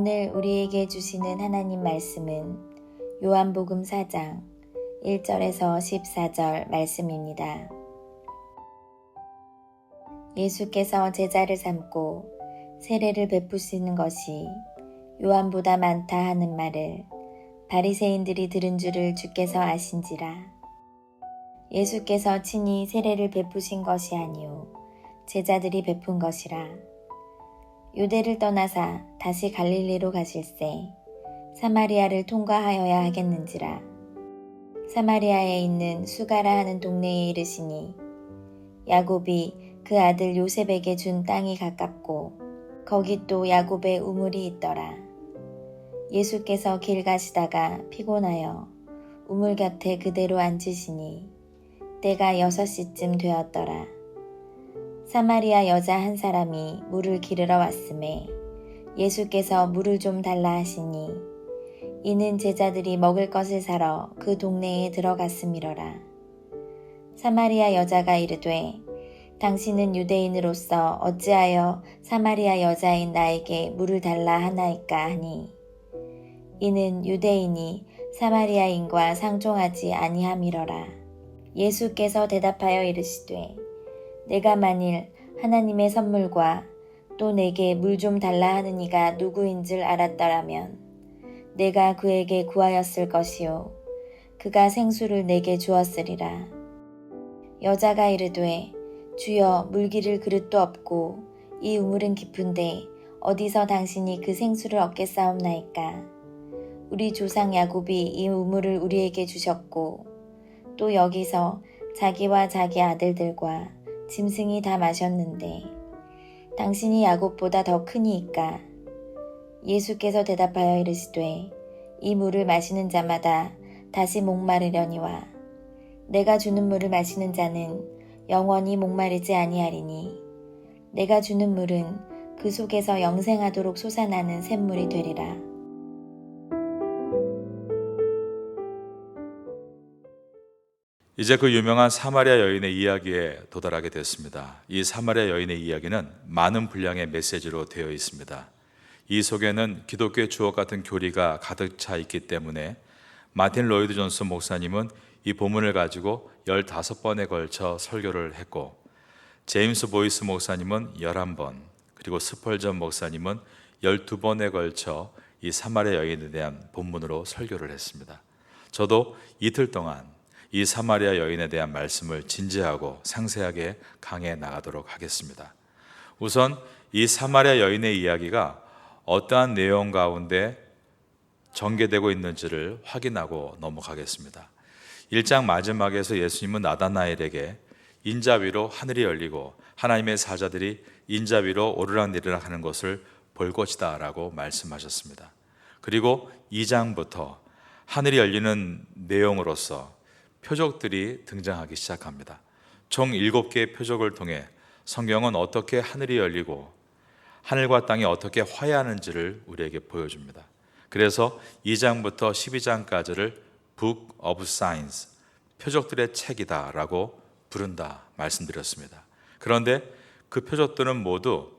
오늘 우리에게 주시는 하나님 말씀은 요한복음 4장 1절에서 14절 말씀입니다. 예수께서 제자를 삼고 세례를 베푸시는 것이 요한보다 많다 하는 말을 바리새인들이 들은 줄을 주께서 아신지라. 예수께서 친히 세례를 베푸신 것이 아니요 제자들이 베푼 것이라. 유대를 떠나사 다시 갈릴리로 가실새 사마리아를 통과하여야 하겠는지라. 사마리아에 있는 수가라 하는 동네에 이르시니 야곱이 그 아들 요셉에게 준 땅이 가깝고 거기 또 야곱의 우물이 있더라. 예수께서 길 가시다가 피곤하여 우물 곁에 그대로 앉으시니 때가 6시쯤 되었더라. 사마리아 여자 한 사람이 물을 기르러 왔음에 예수께서 물을 좀 달라 하시니 이는 제자들이 먹을 것을 사러 그 동네에 들어갔음이러라. 사마리아 여자가 이르되 당신은 유대인으로서 어찌하여 사마리아 여자인 나에게 물을 달라 하나이까 하니 이는 유대인이 사마리아인과 상종하지 아니함이러라. 예수께서 대답하여 이르시되 내가 만일 하나님의 선물과 또 내게 물 좀 달라 하는 이가 누구인 줄 알았더라면 내가 그에게 구하였을 것이요 그가 생수를 내게 주었으리라. 여자가 이르되 주여 물 기를 그릇도 없고 이 우물은 깊은데 어디서 당신이 그 생수를 얻겠사옵나이까. 우리 조상 야곱이 이 우물을 우리에게 주셨고 또 여기서 자기와 자기 아들들과 짐승이 다 마셨는데 당신이 야곱보다 더 크니이까. 예수께서 대답하여 이르시되 이 물을 마시는 자마다 다시 목마르려니와 내가 주는 물을 마시는 자는 영원히 목마르지 아니하리니 내가 주는 물은 그 속에서 영생하도록 솟아나는 샘물이 되리라. 이제 그 유명한 사마리아 여인의 이야기에 도달하게 됐습니다. 이 사마리아 여인의 이야기는 많은 분량의 메시지로 되어 있습니다. 이 속에는 기독교의 주옥 같은 교리가 가득 차 있기 때문에 마틴 로이드 존스 목사님은 이 본문을 가지고 15번에 걸쳐 설교를 했고, 제임스 보이스 목사님은 11번, 그리고 스펄전 목사님은 12번에 걸쳐 이 사마리아 여인에 대한 본문으로 설교를 했습니다. 저도 이틀 동안 이 사마리아 여인에 대한 말씀을 진지하고 상세하게 강해 나가도록 하겠습니다. 우선 이 사마리아 여인의 이야기가 어떠한 내용 가운데 전개되고 있는지를 확인하고 넘어가겠습니다. 1장 마지막에서 예수님은 나다나엘에게 인자 위로 하늘이 열리고 하나님의 사자들이 인자 위로 오르락내리락 하는 것을 볼 것이다 라고 말씀하셨습니다. 그리고 2장부터 하늘이 열리는 내용으로서 표적들이 등장하기 시작합니다. 총 7개의 표적을 통해 성경은 어떻게 하늘이 열리고 하늘과 땅이 어떻게 화해하는지를 우리에게 보여줍니다. 그래서 2장부터 12장까지를 Book of Signs, 표적들의 책이다 라고 부른다 말씀드렸습니다. 그런데 그 표적들은 모두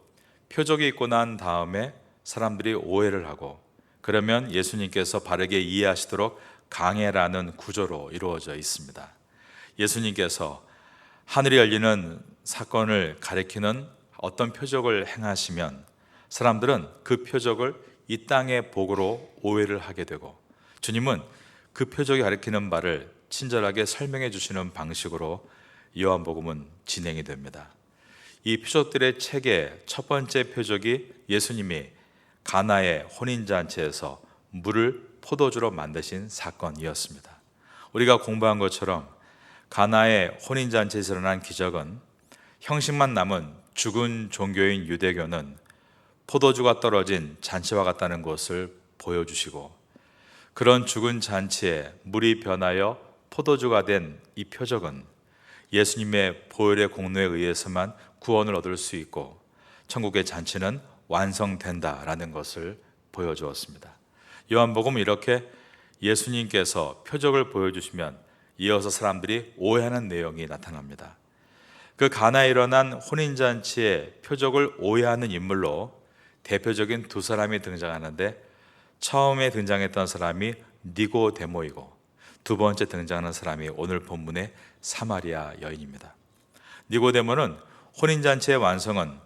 표적이 있고 난 다음에 사람들이 오해를 하고, 그러면 예수님께서 바르게 이해하시도록 강해라는 구조로 이루어져 있습니다. 예수님께서 하늘이 열리는 사건을 가리키는 어떤 표적을 행하시면 사람들은 그 표적을 이 땅의 복으로 오해를 하게 되고, 주님은 그 표적이 가리키는 바를 친절하게 설명해 주시는 방식으로 요한복음은 진행이 됩니다. 이 표적들의 책의 첫 번째 표적이 예수님이 가나의 혼인잔치에서 물을 포도주로 만드신 사건이었습니다. 우리가 공부한 것처럼 가나의 혼인잔치에서 일어난 기적은 형식만 남은 죽은 종교인 유대교는 포도주가 떨어진 잔치와 같다는 것을 보여주시고, 그런 죽은 잔치에 물이 변하여 포도주가 된 이 표적은 예수님의 보혈의 공로에 의해서만 구원을 얻을 수 있고 천국의 잔치는 완성된다라는 것을 보여주었습니다. 요한복음은 이렇게 예수님께서 표적을 보여주시면 이어서 사람들이 오해하는 내용이 나타납니다. 그 가나에 일어난 혼인잔치의 표적을 오해하는 인물로 대표적인 두 사람이 등장하는데 처음에 등장했던 사람이 니고데모이고 두 번째 등장하는 사람이 오늘 본문의 사마리아 여인입니다. 니고데모는 혼인잔치의 완성은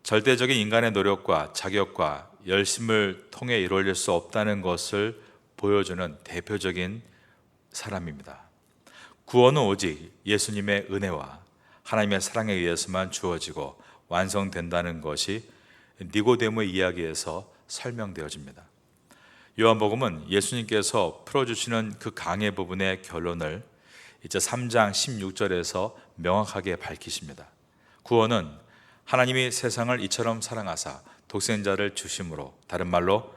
절대적인 인간의 노력과 자격과 열심을 통해 이루어질 수 없다는 것을 보여주는 대표적인 사람입니다. 구원은 오직 예수님의 은혜와 하나님의 사랑에 의해서만 주어지고 완성된다는 것이 니고데모의 이야기에서 설명되어집니다. 요한복음은 예수님께서 풀어주시는 그 강해 부분의 결론을 이제 3장 16절에서 명확하게 밝히십니다. 구원은 하나님이 세상을 이처럼 사랑하사 독생자를 주심으로, 다른 말로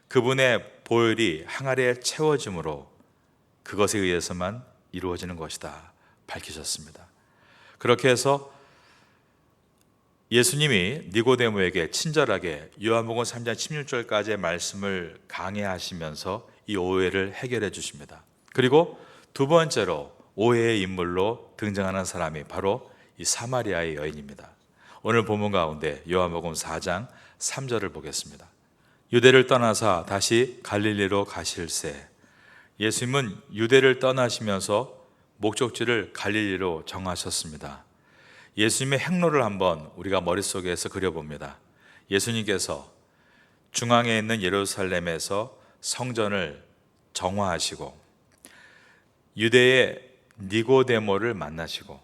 그분의 보혈이 항아리에 채워짐으로 그것에 의해서만 이루어지는 것이다 밝히셨습니다. 그렇게 해서 예수님이 니고데모에게 친절하게 요한복음 3장 16절까지의 말씀을 강해하시면서 이 오해를 해결해 주십니다. 그리고 두 번째로 오해의 인물로 등장하는 사람이 바로 이 사마리아의 여인입니다. 오늘 본문 가운데 요한복음 4장 3절을 보겠습니다. 유대를 떠나사 다시 갈릴리로 가실새. 예수님은 유대를 떠나시면서 목적지를 갈릴리로 정하셨습니다. 예수님의 행로를 한번 우리가 머릿속에서 그려봅니다. 예수님께서 중앙에 있는 예루살렘에서 성전을 정화하시고 유대의 니고데모를 만나시고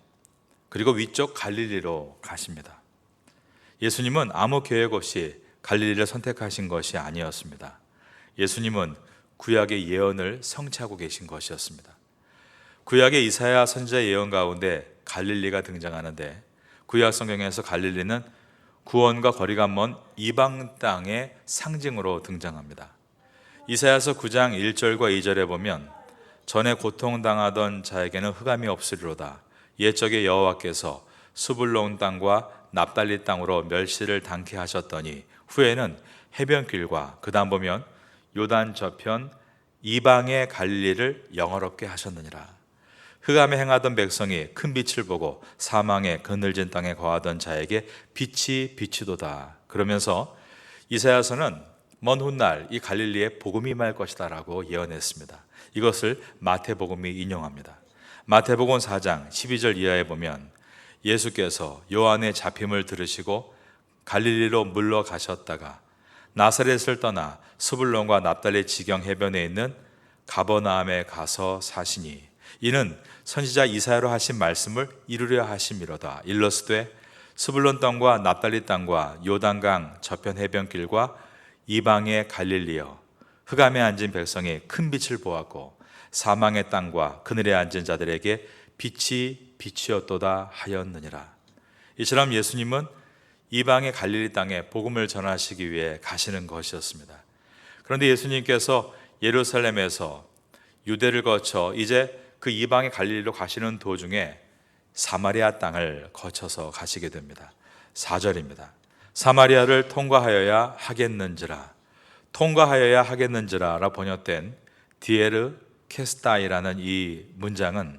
그리고 위쪽 갈릴리로 가십니다. 예수님은 아무 계획 없이 갈릴리를 선택하신 것이 아니었습니다. 예수님은 구약의 예언을 성취하고 계신 것이었습니다. 구약의 이사야 선지자의 예언 가운데 갈릴리가 등장하는데 구약 성경에서 갈릴리는 구원과 거리가 먼 이방 땅의 상징으로 등장합니다. 이사야서 9장 1절과 2절에 보면 전에 고통당하던 자에게는 흑암이 없으리로다. 옛적에 여호와께서 스불론 땅과 납달리 땅으로 멸시를 당케 하셨더니 후에는 해변길과 그 다음 보면 요단 저편 이방의 갈릴리를 영화롭게 하셨느니라. 흑암에 행하던 백성이 큰 빛을 보고 사망의 그늘진 땅에 거하던 자에게 빛이 비치도다. 그러면서 이사야서는 먼 훗날 이 갈릴리에 복음이 임할 것이다 라고 예언했습니다. 이것을 마태복음이 인용합니다. 마태복음 4장 12절 이하에 보면 예수께서 요한의 잡힘을 들으시고 갈릴리로 물러가셨다가 나사렛을 떠나 스불론과 납달리 지경 해변에 있는 가버나움에 가서 사시니 이는 선지자 이사야로 하신 말씀을 이루려 하심이로다. 일러스되 스불론 땅과 납달리 땅과 요단강 저편 해변길과 이방의 갈릴리여 흑암에 앉은 백성이 큰 빛을 보았고 사망의 땅과 그늘에 앉은 자들에게 빛이 빛이었도다 하였느니라. 이처럼 예수님은 이방의 갈릴리 땅에 복음을 전하시기 위해 가시는 것이었습니다. 그런데 예수님께서 예루살렘에서 유대를 거쳐 이제 그 이방의 갈릴리로 가시는 도중에 사마리아 땅을 거쳐서 가시게 됩니다. 4절입니다. 사마리아를 통과하여야 하겠는지라. 통과하여야 하겠는지라 라 번역된 디에르 케스타이라는 이 문장은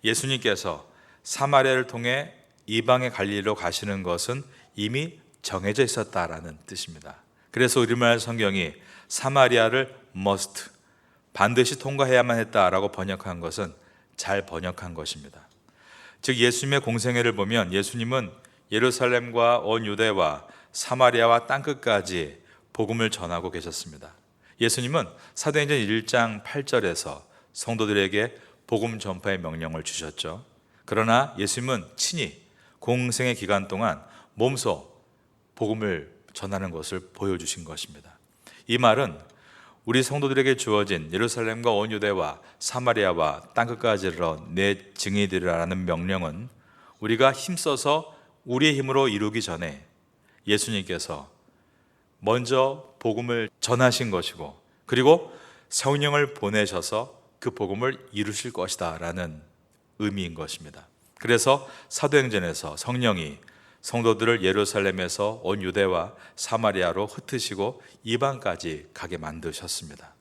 예수님께서 사마리아를 통해 이방의 갈릴리로 가시는 것은 이미 정해져 있었다라는 뜻입니다. 그래서 우리말 성경이 사마리아를 must, 반드시 통과해야만 했다라고 번역한 것은 잘 번역한 것입니다. 즉 예수님의 공생애를 보면 예수님은 예루살렘과 온 유대와 사마리아와 땅끝까지 복음을 전하고 계셨습니다. 예수님은 사도행전 1장 8절에서 성도들에게 복음 전파의 명령을 주셨죠. 그러나 예수님은 친히 공생의 기간 동안 몸소 복음을 전하는 것을 보여주신 것입니다. 이 말은 우리 성도들에게 주어진 예루살렘과 온 유대와 사마리아와 땅끝까지 이르러 내 증인이라는 명령은 우리가 힘써서 우리의 힘으로 이루기 전에 예수님께서 먼저 복음을 전하신 것이고 그리고 성령을 보내셔서 그 복음을 이루실 것이다 라는 의미인 것입니다. 그래서 사도행전에서 성령이 성도들을 예루살렘에서 온 유대와 사마리아로 흩으시고 이방까지 가게 만드셨습니다.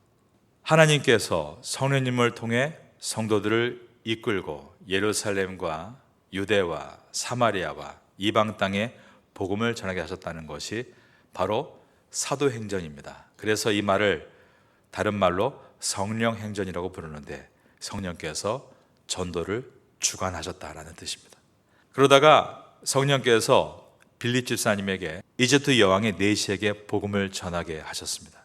하나님께서 성령님을 통해 성도들을 이끌고 예루살렘과 유대와 사마리아와 이방 땅에 복음을 전하게 하셨다는 것이 바로 사도행전입니다. 그래서 이 말을 다른 말로 성령행전이라고 부르는데 성령께서 전도를 주관하셨다라는 뜻입니다. 그러다가 성령께서 빌립 집사님에게 이집트 여왕의 내시에게 복음을 전하게 하셨습니다.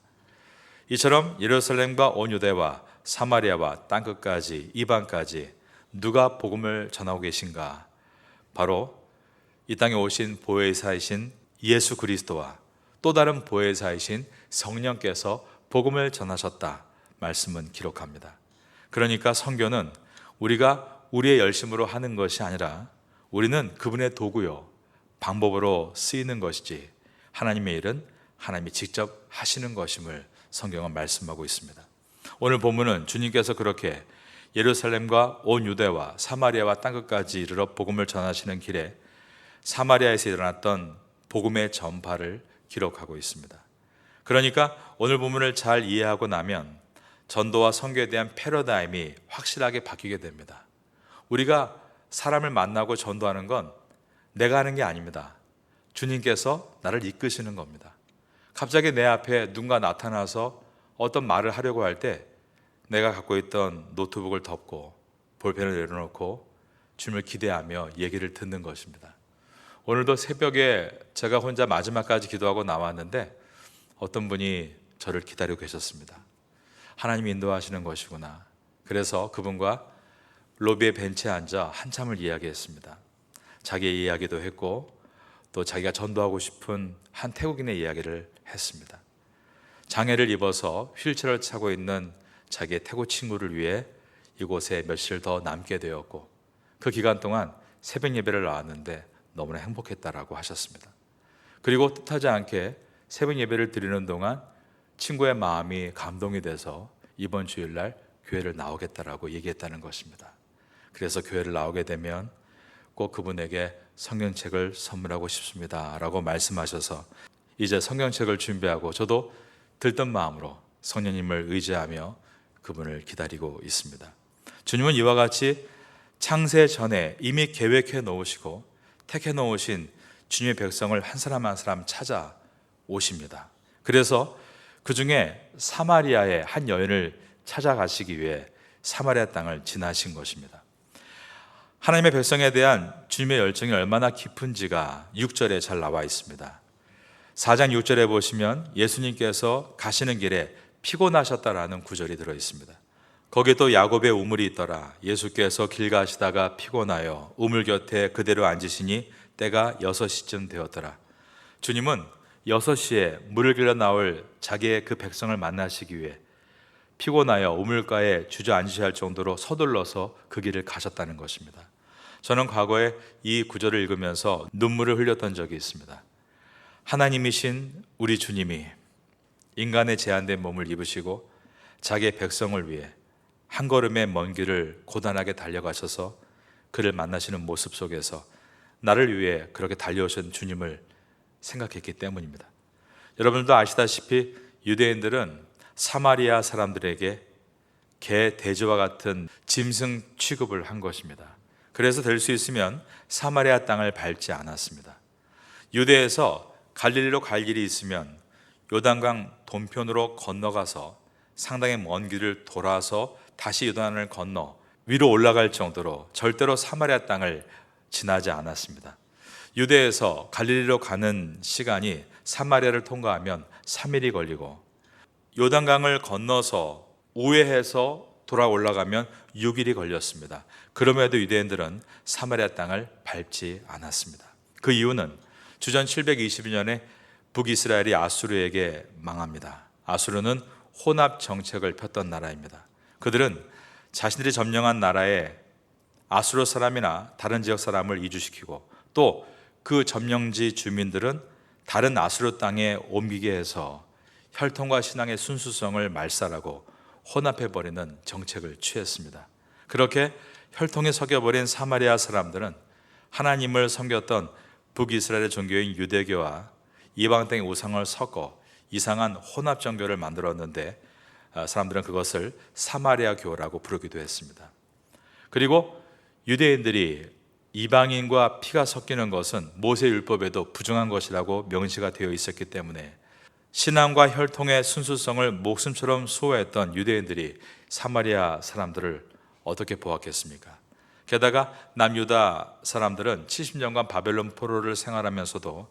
이처럼 예루살렘과 온 유대와 사마리아와 땅끝까지 이방까지 누가 복음을 전하고 계신가? 바로 이 땅에 오신 보혜사이신 예수 그리스도와 또 다른 보혜사이신 성령께서 복음을 전하셨다 말씀은 기록합니다. 그러니까 선교는 우리가 우리의 열심으로 하는 것이 아니라 우리는 그분의 도구요 방법으로 쓰이는 것이지 하나님의 일은 하나님이 직접 하시는 것임을 성경은 말씀하고 있습니다. 오늘 본문은 주님께서 그렇게 예루살렘과 온 유대와 사마리아와 땅끝까지 이르러 복음을 전하시는 길에 사마리아에서 일어났던 복음의 전파를 기록하고 있습니다. 그러니까 오늘 본문을 잘 이해하고 나면 전도와 선교에 대한 패러다임이 확실하게 바뀌게 됩니다. 우리가 사람을 만나고 전도하는 건 내가 하는 게 아닙니다. 주님께서 나를 이끄시는 겁니다. 갑자기 내 앞에 누군가 나타나서 어떤 말을 하려고 할 때 내가 갖고 있던 노트북을 덮고 볼펜을 내려놓고 주님을 기대하며 얘기를 듣는 것입니다. 오늘도 새벽에 제가 혼자 마지막까지 기도하고 나왔는데 어떤 분이 저를 기다리고 계셨습니다. 하나님이 인도하시는 것이구나. 그래서 그분과 로비의 벤치에 앉아 한참을 이야기했습니다. 자기의 이야기도 했고 또 자기가 전도하고 싶은 한 태국인의 이야기를 했습니다. 장애를 입어서 휠체어를 차고 있는 자기의 태국 친구를 위해 이곳에 며칠 더 남게 되었고 그 기간 동안 새벽 예배를 나왔는데 너무나 행복했다라고 하셨습니다. 그리고 뜻하지 않게 새벽 예배를 드리는 동안 친구의 마음이 감동이 돼서 이번 주일날 교회를 나오겠다라고 얘기했다는 것입니다. 그래서 교회를 나오게 되면 꼭 그분에게 성경책을 선물하고 싶습니다 라고 말씀하셔서 이제 성경책을 준비하고 저도 들뜬 마음으로 성령님을 의지하며 그분을 기다리고 있습니다. 주님은 이와 같이 창세 전에 이미 계획해 놓으시고 택해 놓으신 주님의 백성을 한 사람 한 사람 찾아오십니다. 그래서 그 중에 사마리아의 한 여인을 찾아가시기 위해 사마리아 땅을 지나신 것입니다. 하나님의 백성에 대한 주님의 열정이 얼마나 깊은지가 6절에 잘 나와 있습니다. 4장 6절에 보시면 예수님께서 가시는 길에 피곤하셨다라는 구절이 들어 있습니다. 거기에 또 야곱의 우물이 있더라. 예수께서 길 가시다가 피곤하여 우물 곁에 그대로 앉으시니 때가 6시쯤 되었더라. 주님은 6시에 물을 길러 나올 자기의 그 백성을 만나시기 위해 피곤하여 우물가에 주저앉으셔야 할 정도로 서둘러서 그 길을 가셨다는 것입니다. 저는 과거에 이 구절을 읽으면서 눈물을 흘렸던 적이 있습니다. 하나님이신 우리 주님이 인간의 제한된 몸을 입으시고 자기의 백성을 위해 한 걸음의 먼 길을 고단하게 달려가셔서 그를 만나시는 모습 속에서 나를 위해 그렇게 달려오신 주님을 생각했기 때문입니다. 여러분들도 아시다시피 유대인들은 사마리아 사람들에게 개 돼지와 같은 짐승 취급을 한 것입니다. 그래서 될 수 있으면 사마리아 땅을 밟지 않았습니다. 유대에서 갈릴리로 갈 길이 있으면 요단강 동편으로 건너가서 상당히 먼 길을 돌아서 다시 요단을 건너 위로 올라갈 정도로 절대로 사마리아 땅을 지나지 않았습니다. 유대에서 갈릴리로 가는 시간이 사마리아를 통과하면 3일이 걸리고 요단강을 건너서 우회해서 돌아 올라가면 6일이 걸렸습니다. 그럼에도 유대인들은 사마리아 땅을 밟지 않았습니다. 그 이유는 주전 722년에 북이스라엘이 아수르에게 망합니다. 아수르는 혼합 정책을 폈던 나라입니다. 그들은 자신들이 점령한 나라에 아수르 사람이나 다른 지역 사람을 이주시키고 또 그 점령지 주민들은 다른 아수르 땅에 옮기게 해서 혈통과 신앙의 순수성을 말살하고 혼합해버리는 정책을 취했습니다. 그렇게 혈통이 섞여버린 사마리아 사람들은 하나님을 섬겼던 북이스라엘의 종교인 유대교와 이방 땅의 우상을 섞어 이상한 혼합 종교를 만들었는데 사람들은 그것을 사마리아교라고 부르기도 했습니다. 그리고 유대인들이 이방인과 피가 섞이는 것은 모세율법에도 부정한 것이라고 명시가 되어 있었기 때문에 신앙과 혈통의 순수성을 목숨처럼 수호했던 유대인들이 사마리아 사람들을 어떻게 보았겠습니까? 게다가 남유다 사람들은 70년간 바벨론 포로를 생활하면서도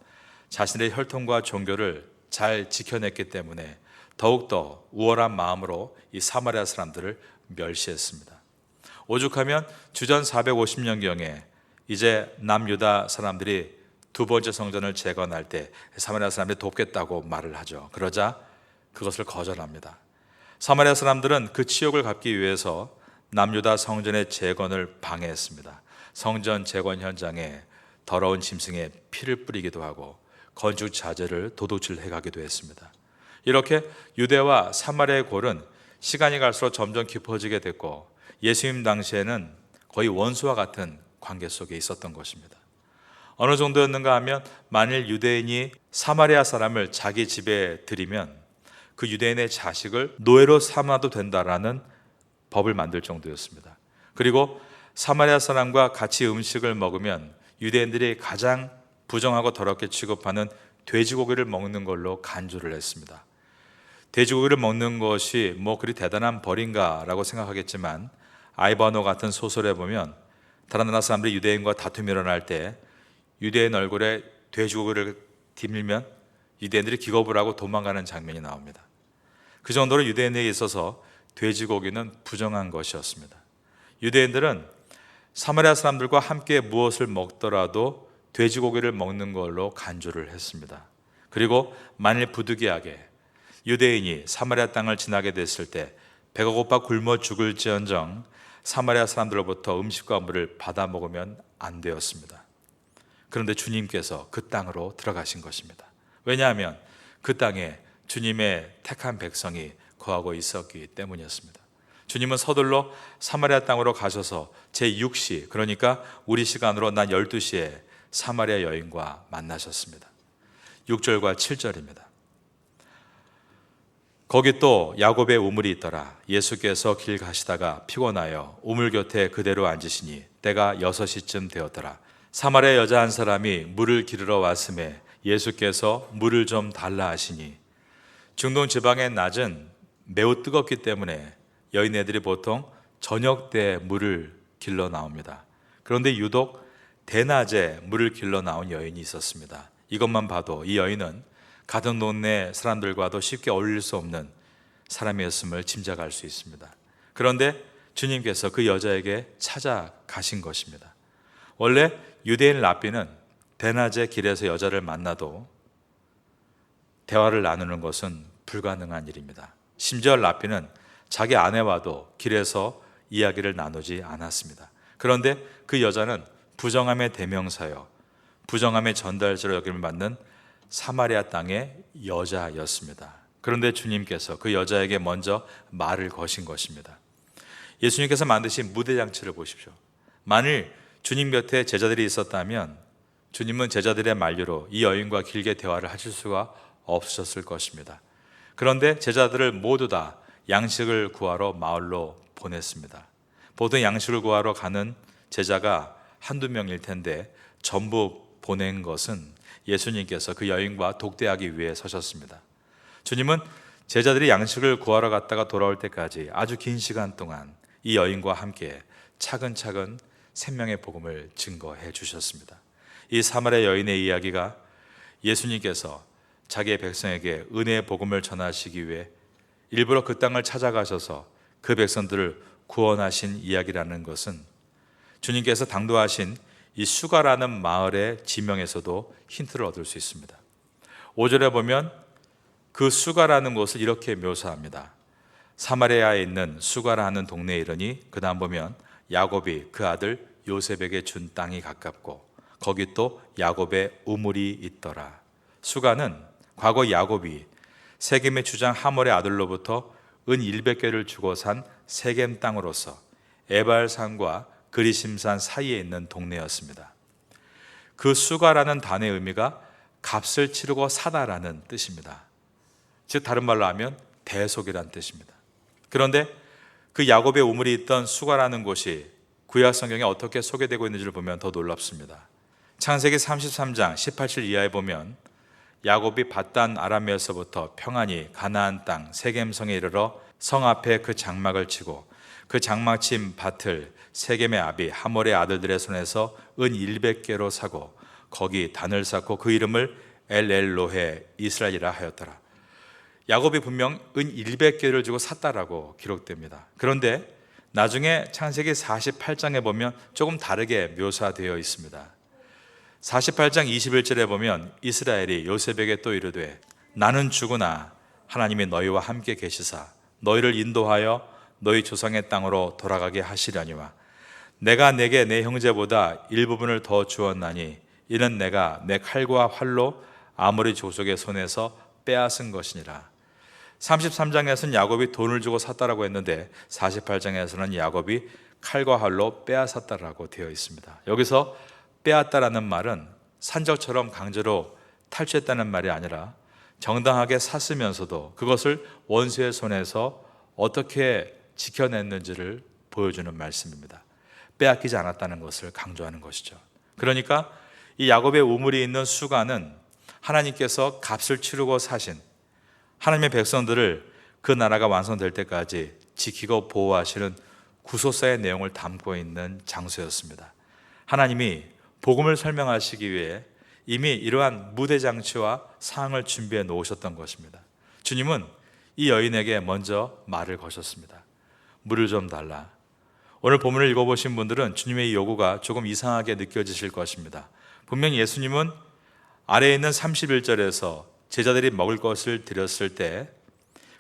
자신의 혈통과 종교를 잘 지켜냈기 때문에 더욱더 우월한 마음으로 이 사마리아 사람들을 멸시했습니다. 오죽하면 주전 450년경에 이제 남유다 사람들이 두 번째 성전을 재건할 때 사마리아 사람들이 돕겠다고 말을 하죠. 그러자 그것을 거절합니다. 사마리아 사람들은 그 치욕을 갚기 위해서 남유다 성전의 재건을 방해했습니다. 성전 재건 현장에 더러운 짐승의 피를 뿌리기도 하고 건축 자재를 도둑질해 가기도 했습니다. 이렇게 유대와 사마리아의 골은 시간이 갈수록 점점 깊어지게 됐고 예수님 당시에는 거의 원수와 같은 관계 속에 있었던 것입니다. 어느 정도였는가 하면 만일 유대인이 사마리아 사람을 자기 집에 들이면 그 유대인의 자식을 노예로 삼아도 된다라는 법을 만들 정도였습니다. 그리고 사마리아 사람과 같이 음식을 먹으면 유대인들이 가장 부정하고 더럽게 취급하는 돼지고기를 먹는 걸로 간주를 했습니다. 돼지고기를 먹는 것이 뭐 그리 대단한 벌인가라고 생각하겠지만 아이바노 같은 소설에 보면 다른 나라 사람들이 유대인과 다툼이 일어날 때 유대인 얼굴에 돼지고기를 디밀면 유대인들이 기겁을 하고 도망가는 장면이 나옵니다. 그 정도로 유대인에게 있어서 돼지고기는 부정한 것이었습니다. 유대인들은 사마리아 사람들과 함께 무엇을 먹더라도 돼지고기를 먹는 걸로 간주를 했습니다. 그리고 만일 부득이하게 유대인이 사마리아 땅을 지나게 됐을 때 배가 고파 굶어 죽을지언정 사마리아 사람들로부터 음식과 물을 받아 먹으면 안 되었습니다. 그런데 주님께서 그 땅으로 들어가신 것입니다. 왜냐하면 그 땅에 주님의 택한 백성이 거하고 있었기 때문이었습니다. 주님은 서둘러 사마리아 땅으로 가셔서 제6시, 그러니까 우리 시간으로 낮 12시에 사마리아 여인과 만나셨습니다. 6절과 7절입니다. 거기 또 야곱의 우물이 있더라. 예수께서 길 가시다가 피곤하여 우물 곁에 그대로 앉으시니 때가 6시쯤 되었더라. 사마리아 여자 한 사람이 물을 기르러 왔음에 예수께서 물을 좀 달라 하시니 중동 지방의 낮은 매우 뜨겁기 때문에 여인네들이 보통 저녁 때 물을 길러 나옵니다. 그런데 유독 대낮에 물을 길러 나온 여인이 있었습니다. 이것만 봐도 이 여인은 가던 동네 사람들과도 쉽게 어울릴 수 없는 사람이었음을 짐작할 수 있습니다. 그런데 주님께서 그 여자에게 찾아가신 것입니다. 원래 유대인 랍비는 대낮에 길에서 여자를 만나도 대화를 나누는 것은 불가능한 일입니다. 심지어 랍비는 자기 아내와도 길에서 이야기를 나누지 않았습니다. 그런데 그 여자는 부정함의 대명사요, 부정함의 전달자로 여김을 받는 사마리아 땅의 여자였습니다. 그런데 주님께서 그 여자에게 먼저 말을 거신 것입니다. 예수님께서 만드신 무대장치를 보십시오. 만일 주님 곁에 제자들이 있었다면 주님은 제자들의 만류로 이 여인과 길게 대화를 하실 수가 없으셨을 것입니다. 그런데 제자들을 모두 다 양식을 구하러 마을로 보냈습니다. 보통 양식을 구하러 가는 제자가 한두 명일 텐데 전부 보낸 것은 예수님께서 그 여인과 독대하기 위해 서셨습니다. 주님은 제자들이 양식을 구하러 갔다가 돌아올 때까지 아주 긴 시간 동안 이 여인과 함께 차근차근 생명의 복음을 증거해 주셨습니다. 이 사마리아 여인의 이야기가 예수님께서 자기의 백성에게 은혜의 복음을 전하시기 위해 일부러 그 땅을 찾아가셔서 그 백성들을 구원하신 이야기라는 것은 주님께서 당도하신 이 수가라는 마을의 지명에서도 힌트를 얻을 수 있습니다. 5절에 보면 그 수가라는 곳을 이렇게 묘사합니다. 사마리아에 있는 수가라는 동네에 이르니 그 다음 보면 야곱이 그 아들 요셉에게 준 땅이 가깝고 거기 또 야곱의 우물이 있더라. 수가는 과거 야곱이 세겜의 주장 하몰의 아들로부터 은 100개를 주고 산 세겜 땅으로서 에발산과 그리심산 사이에 있는 동네였습니다. 그 수가라는 단어의 의미가 값을 치르고 사다라는 뜻입니다. 즉 다른 말로 하면 대속이라는 뜻입니다. 그런데 그 야곱의 우물이 있던 수가라는 곳이 구약 성경에 어떻게 소개되고 있는지를 보면 더 놀랍습니다. 창세기 33장 18절 이하에 보면 야곱이 밧단 아람에서부터 평안히 가나안 땅 세겜성에 이르러 성 앞에 그 장막을 치고 그 장막 친 밭을 세겜의 아비 하몰의 아들들의 손에서 은 100개로 사고 거기 단을 쌓고 그 이름을 엘엘로헤 이스라엘이라 하였더라. 야곱이 분명 은 100개를 주고 샀다라고 기록됩니다. 그런데 나중에 창세기 48장에 보면 조금 다르게 묘사되어 있습니다. 48장 21절에 보면 이스라엘이 요셉에게 또 이르되 나는 주구나 하나님이 너희와 함께 계시사 너희를 인도하여 너희 조상의 땅으로 돌아가게 하시려니와 내가 내게 내 형제보다 일부분을 더 주었나니 이는 내가 내 칼과 활로 아모리 족속의 손에서 빼앗은 것이니라. 33장에서는 야곱이 돈을 주고 샀다라고 했는데 48장에서는 야곱이 칼과 활로 빼앗았다라고 되어 있습니다. 여기서 빼앗다라는 말은 산적처럼 강제로 탈취했다는 말이 아니라 정당하게 샀으면서도 그것을 원수의 손에서 어떻게 지켜냈는지를 보여주는 말씀입니다. 빼앗기지 않았다는 것을 강조하는 것이죠. 그러니까 이 야곱의 우물이 있는 수가는 하나님께서 값을 치르고 사신 하나님의 백성들을 그 나라가 완성될 때까지 지키고 보호하시는 구속사의 내용을 담고 있는 장소였습니다. 하나님이 복음을 설명하시기 위해 이미 이러한 무대 장치와 상황을 준비해 놓으셨던 것입니다. 주님은 이 여인에게 먼저 말을 거셨습니다. 물을 좀 달라. 오늘 본문을 읽어보신 분들은 주님의 이 요구가 조금 이상하게 느껴지실 것입니다. 분명히 예수님은 아래에 있는 31절에서 제자들이 먹을 것을 드렸을 때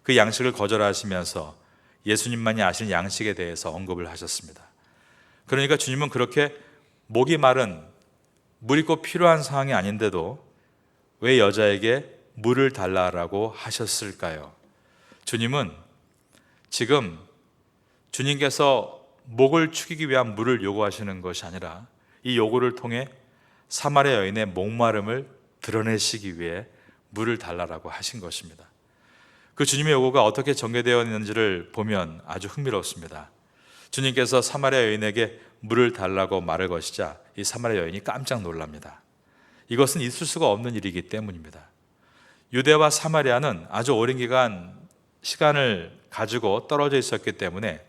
그 양식을 거절하시면서 예수님만이 아시는 양식에 대해서 언급을 하셨습니다. 그러니까 주님은 그렇게 목이 마른 물이 꼭 필요한 상황이 아닌데도 왜 여자에게 물을 달라라고 하셨을까요? 주님은 지금 주님께서 목을 축이기 위한 물을 요구하시는 것이 아니라 이 요구를 통해 사마리아 여인의 목마름을 드러내시기 위해 물을 달라라고 하신 것입니다. 그 주님의 요구가 어떻게 전개되어 있는지를 보면 아주 흥미롭습니다. 주님께서 사마리아 여인에게 물을 달라고 말을 거시자 이 사마리아 여인이 깜짝 놀랍니다. 이것은 있을 수가 없는 일이기 때문입니다. 유대와 사마리아는 아주 오랜 기간 시간을 가지고 떨어져 있었기 때문에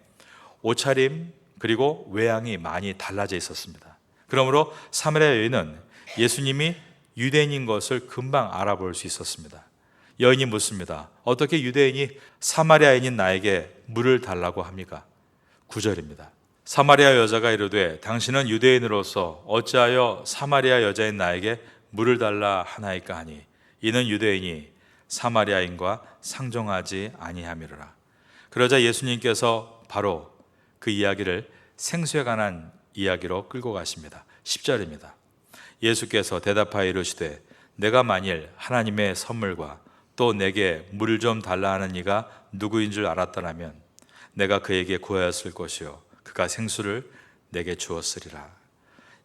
옷차림 그리고 외양이 많이 달라져 있었습니다. 그러므로 사마리아 여인은 예수님이 유대인인 것을 금방 알아볼 수 있었습니다. 여인이 묻습니다. 어떻게 유대인이 사마리아인인 나에게 물을 달라고 합니까? 9절입니다. 사마리아 여자가 이르되 당신은 유대인으로서 어찌하여 사마리아 여자인 나에게 물을 달라 하나이까 하니 이는 유대인이 사마리아인과 상종하지 아니함이로라. 그러자 예수님께서 바로 그 이야기를 생수에 관한 이야기로 끌고 가십니다. 10절입니다. 예수께서 대답하여 이르시되 내가 만일 하나님의 선물과 또 내게 물을 좀 달라 하는 이가 누구인 줄 알았더라면 내가 그에게 구하였을 것이요 그가 생수를 내게 주었으리라.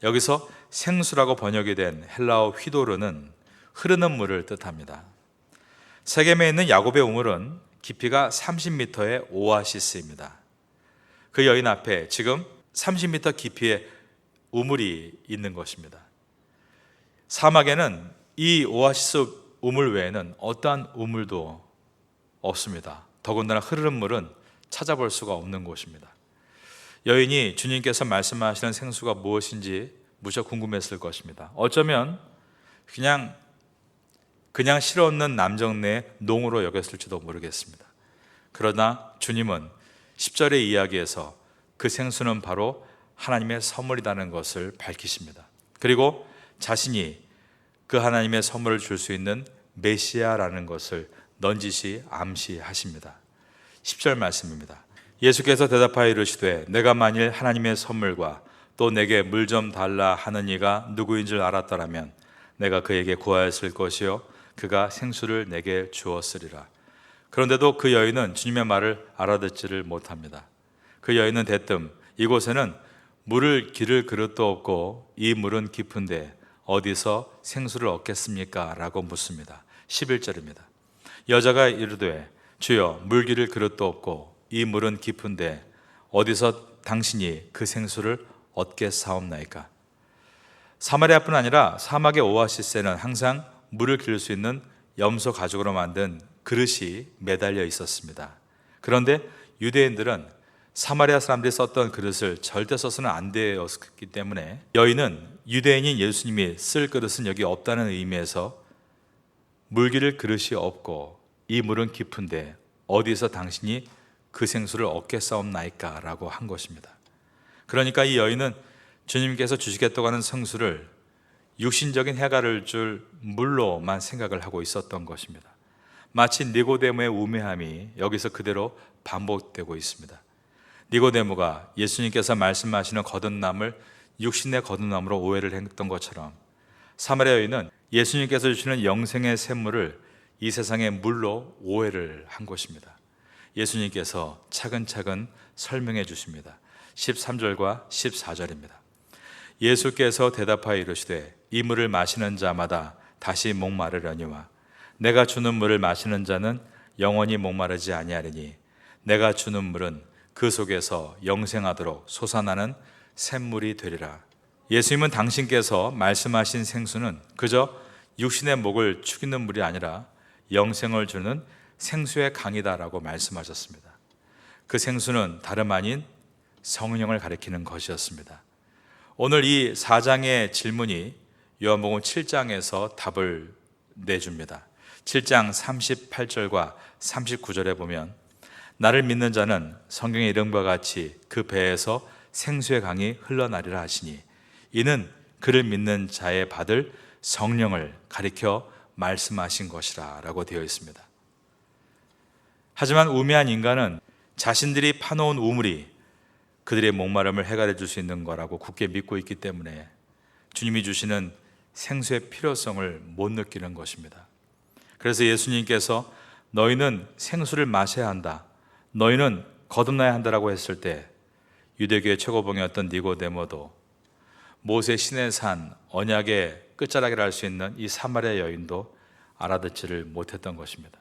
여기서 생수라고 번역이 된 헬라어 휘도르는 흐르는 물을 뜻합니다. 세겜에 있는 야곱의 우물은 깊이가 30m의 오아시스입니다. 그 여인 앞에 지금 30m 깊이의 우물이 있는 것입니다. 사막에는 이 오아시스 우물 외에는 어떠한 우물도 없습니다. 더군다나 흐르는 물은 찾아볼 수가 없는 곳입니다. 여인이 주님께서 말씀하시는 생수가 무엇인지 무척 궁금했을 것입니다. 어쩌면 그냥 실없는 남정네의 농으로 여겼을지도 모르겠습니다. 그러나 주님은 10절의 이야기에서 그 생수는 바로 하나님의 선물이라는 것을 밝히십니다. 그리고 자신이 그 하나님의 선물을 줄 수 있는 메시아라는 것을 넌지시 암시하십니다. 10절 말씀입니다. 예수께서 대답하여 이르시되 내가 만일 하나님의 선물과 또 내게 물 좀 달라 하는 이가 누구인 줄 알았더라면 내가 그에게 구하였을 것이요 그가 생수를 내게 주었으리라. 그런데도 그 여인은 주님의 말을 알아듣지를 못합니다. 그 여인은 대뜸 이곳에는 물을 기를 그릇도 없고 이 물은 깊은데 어디서 생수를 얻겠습니까? 라고 묻습니다. 11절입니다. 여자가 이르되 주여 물 기를 그릇도 없고 이 물은 깊은데 어디서 당신이 그 생수를 얻겠사옵나이까. 사마리아뿐 아니라 사막의 오아시스에는 항상 물을 기를 수 있는 염소 가죽으로 만든 그릇이 매달려 있었습니다. 그런데 유대인들은 사마리아 사람들이 썼던 그릇을 절대 써서는 안 되었기 때문에 여인은 유대인인 예수님이 쓸 그릇은 여기 없다는 의미에서 물 기를 그릇이 없고 이 물은 깊은데 어디서 당신이 그 생수를 얻겠사옵나이까 라고 한 것입니다. 그러니까 이 여인은 주님께서 주시겠다고 하는 생수를 육신적인 해가를 줄 물로만 생각을 하고 있었던 것입니다. 마치 니고데모의 우매함이 여기서 그대로 반복되고 있습니다. 니고데모가 예수님께서 말씀하시는 거듭남을 육신의 거듭남으로 오해를 했던 것처럼 사마리아 여인은 예수님께서 주시는 영생의 샘물을 이 세상의 물로 오해를 한 것입니다. 예수님께서 차근차근 설명해 주십니다. 13절과 14절입니다. 예수께서 대답하여 이르시되 이 물을 마시는 자마다 다시 목마르려니와 내가 주는 물을 마시는 자는 영원히 목마르지 아니하리니 내가 주는 물은 그 속에서 영생하도록 솟아나는 샘물이 되리라. 예수님은 당신께서 말씀하신 생수는 그저 육신의 목을 축이는 물이 아니라 영생을 주는 생수의 강이다라고 말씀하셨습니다. 그 생수는 다름 아닌 성령을 가리키는 것이었습니다. 오늘 이 4장의 질문이 요한복음 7장에서 답을 내줍니다. 7장 38절과 39절에 보면 나를 믿는 자는 성경의 이름과 같이 그 배에서 생수의 강이 흘러나리라 하시니 이는 그를 믿는 자의 받을 성령을 가리켜 말씀하신 것이라 라고 되어 있습니다. 하지만 우매한 인간은 자신들이 파놓은 우물이 그들의 목마름을 해결해 줄 수 있는 거라고 굳게 믿고 있기 때문에 주님이 주시는 생수의 필요성을 못 느끼는 것입니다. 그래서 예수님께서 너희는 생수를 마셔야 한다, 너희는 거듭나야 한다라고 했을 때 유대교의 최고봉이었던 니고데모도 모세 시내산 언약의 끝자락이라 할 수 있는 이 사마리아 여인도 알아듣지를 못했던 것입니다.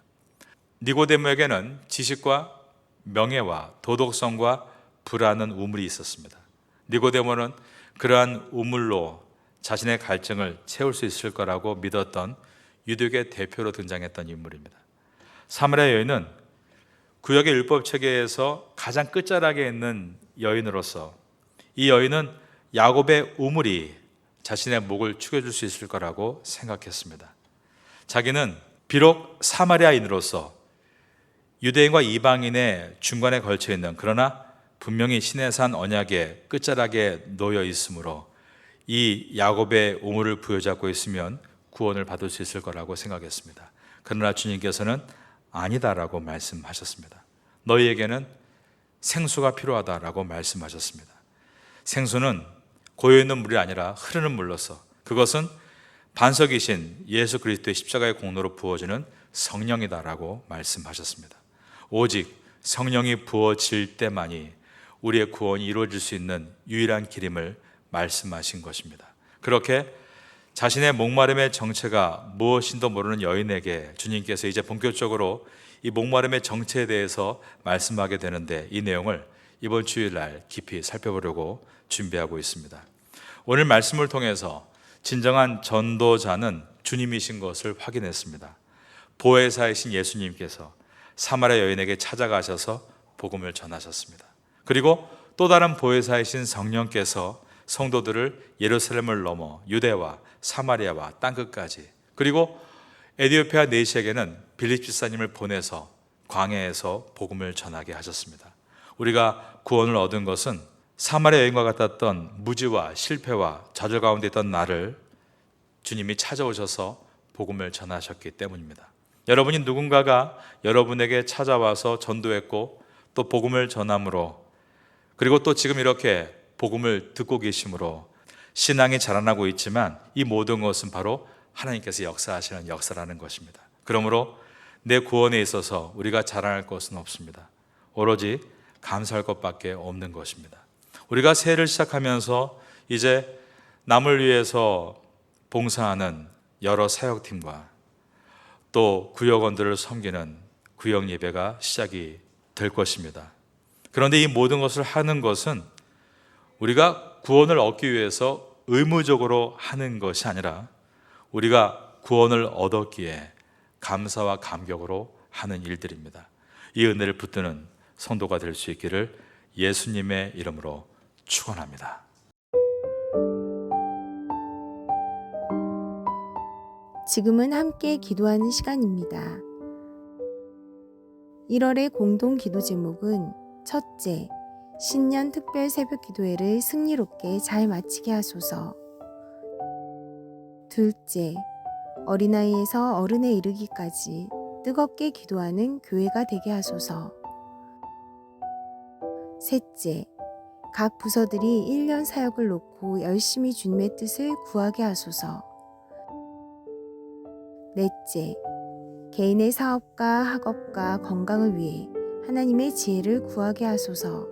니고데모에게는 지식과 명예와 도덕성과 불안한 우물이 있었습니다. 니고데모는 그러한 우물로 자신의 갈증을 채울 수 있을 거라고 믿었던 유대교의 대표로 등장했던 인물입니다. 사마리아 여인은 구약의 율법 체계에서 가장 끝자락에 있는 여인으로서 이 여인은 야곱의 우물이 자신의 목을 축여줄 수 있을 거라고 생각했습니다. 자기는 비록 사마리아인으로서 유대인과 이방인의 중간에 걸쳐 있는, 그러나 분명히 시내산 언약의 끝자락에 놓여 있으므로 이 야곱의 우물을 부여잡고 있으면 구원을 받을 수 있을 거라고 생각했습니다. 그러나 주님께서는 아니다라고 말씀하셨습니다. 너희에게는 생수가 필요하다라고 말씀하셨습니다. 생수는 고여있는 물이 아니라 흐르는 물로서 그것은 반석이신 예수 그리스도의 십자가의 공로로 부어지는 성령이다라고 말씀하셨습니다. 오직 성령이 부어질 때만이 우리의 구원이 이루어질 수 있는 유일한 길임을 말씀하신 것입니다. 그렇게 자신의 목마름의 정체가 무엇인도 모르는 여인에게 주님께서 이제 본격적으로 이 목마름의 정체에 대해서 말씀하게 되는데, 이 내용을 이번 주일날 깊이 살펴보려고 준비하고 있습니다. 오늘 말씀을 통해서 진정한 전도자는 주님이신 것을 확인했습니다. 보혜사이신 예수님께서 사마리아 여인에게 찾아가셔서 복음을 전하셨습니다. 그리고 또 다른 보혜사이신 성령께서 성도들을 예루살렘을 넘어 유대와 사마리아와 땅끝까지, 그리고 에디오피아 내시에게는 빌립 집사님을 보내서 광야에서 복음을 전하게 하셨습니다. 우리가 구원을 얻은 것은 사마리아 여인과 같았던 무지와 실패와 좌절 가운데 있던 나를 주님이 찾아오셔서 복음을 전하셨기 때문입니다. 여러분이 누군가가 여러분에게 찾아와서 전도했고 또 복음을 전함으로, 그리고 또 지금 이렇게 복음을 듣고 계심으로 신앙이 자라나고 있지만 이 모든 것은 바로 하나님께서 역사하시는 역사라는 것입니다. 그러므로 내 구원에 있어서 우리가 자랑할 것은 없습니다. 오로지 감사할 것밖에 없는 것입니다. 우리가 새해를 시작하면서 이제 남을 위해서 봉사하는 여러 사역팀과 또 구역원들을 섬기는 구역 예배가 시작이 될 것입니다. 그런데 이 모든 것을 하는 것은 우리가 구원을 얻기 위해서 의무적으로 하는 것이 아니라 우리가 구원을 얻었기에 감사와 감격으로 하는 일들입니다. 이 은혜를 붙드는 성도가 될 수 있기를 예수님의 이름으로 축원합니다. 지금은 함께 기도하는 시간입니다. 1월의 공동 기도 제목은 첫째, 신년 특별 새벽 기도회를 승리롭게 잘 마치게 하소서. 둘째, 어린아이에서 어른에 이르기까지 뜨겁게 기도하는 교회가 되게 하소서. 셋째, 각 부서들이 1년 사역을 놓고 열심히 주님의 뜻을 구하게 하소서. 넷째, 개인의 사업과 학업과 건강을 위해 하나님의 지혜를 구하게 하소서.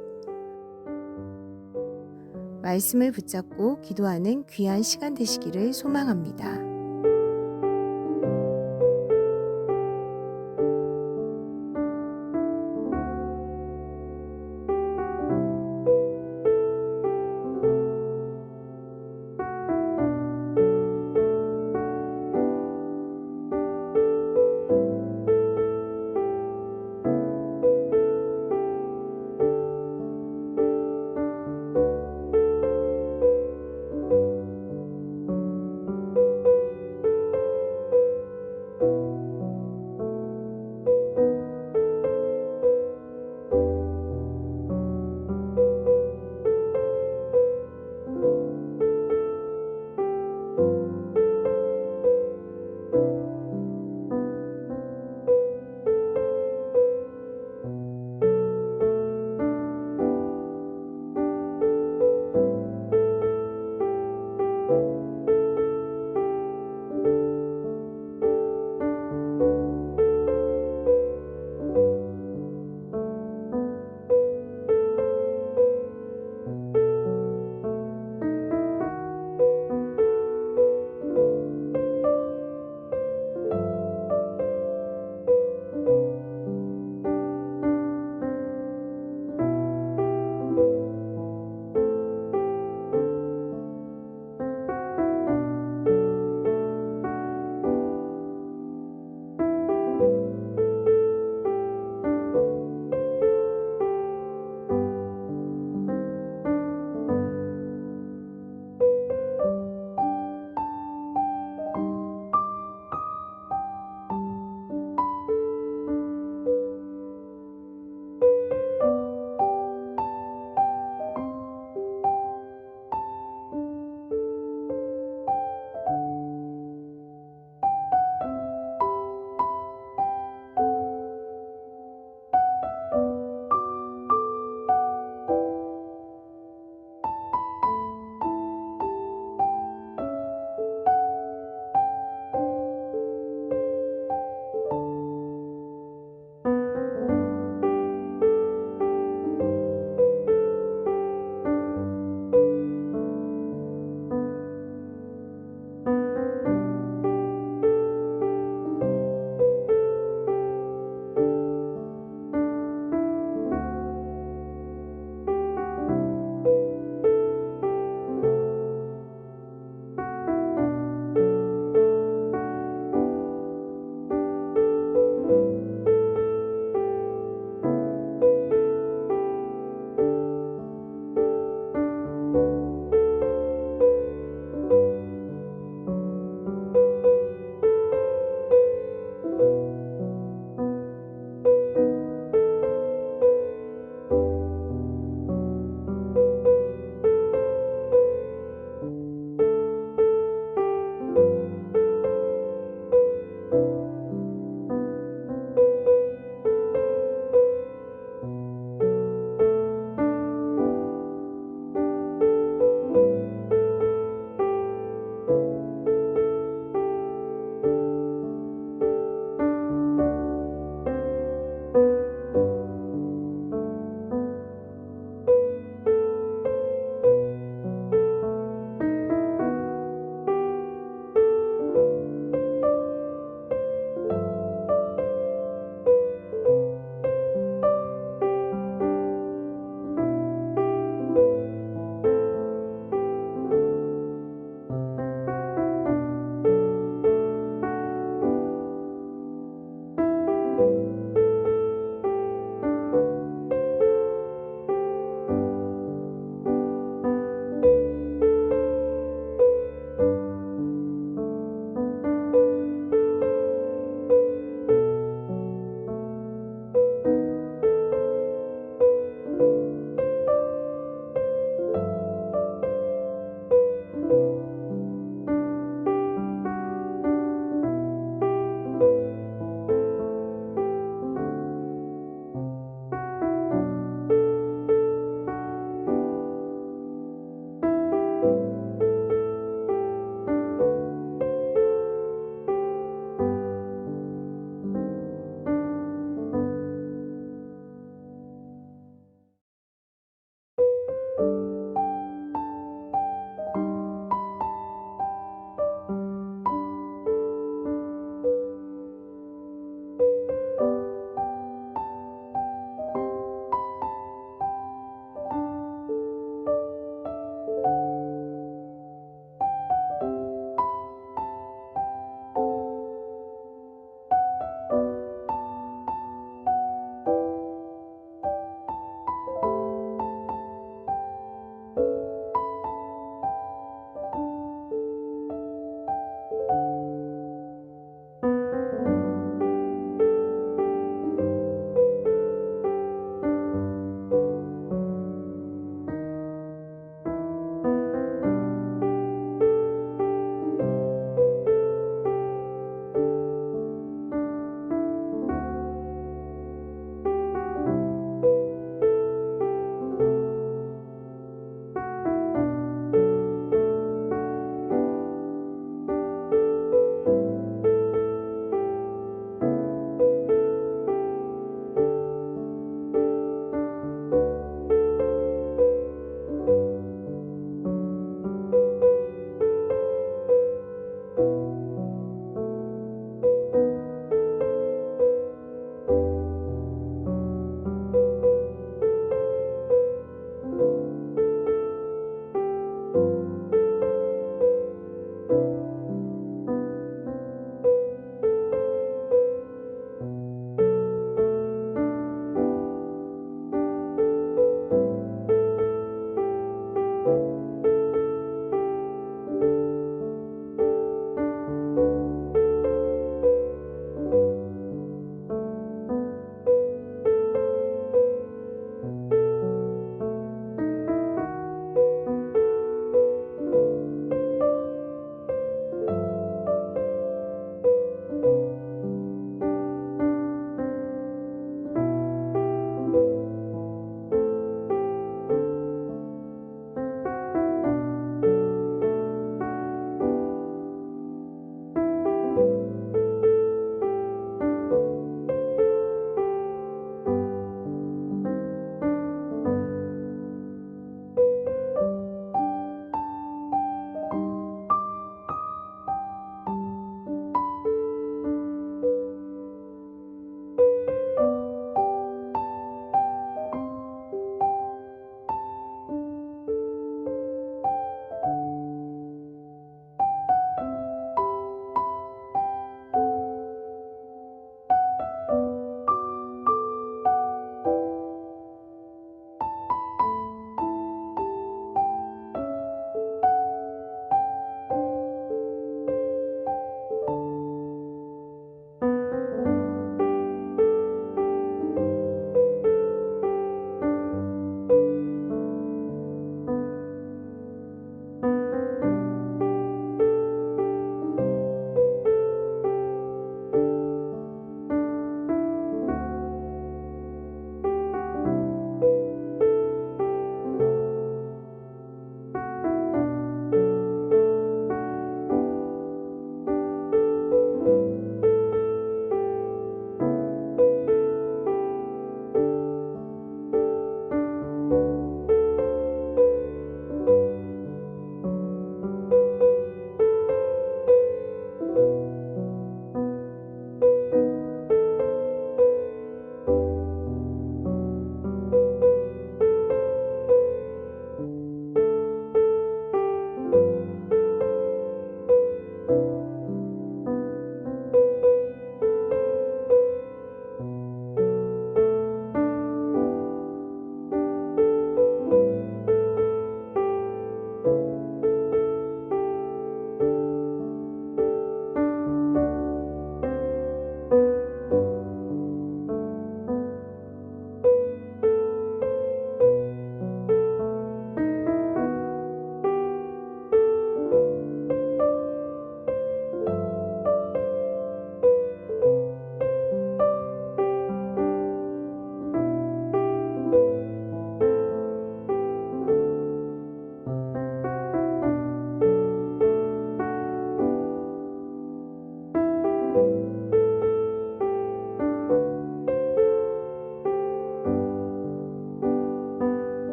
말씀을 붙잡고 기도하는 귀한 시간 되시기를 소망합니다.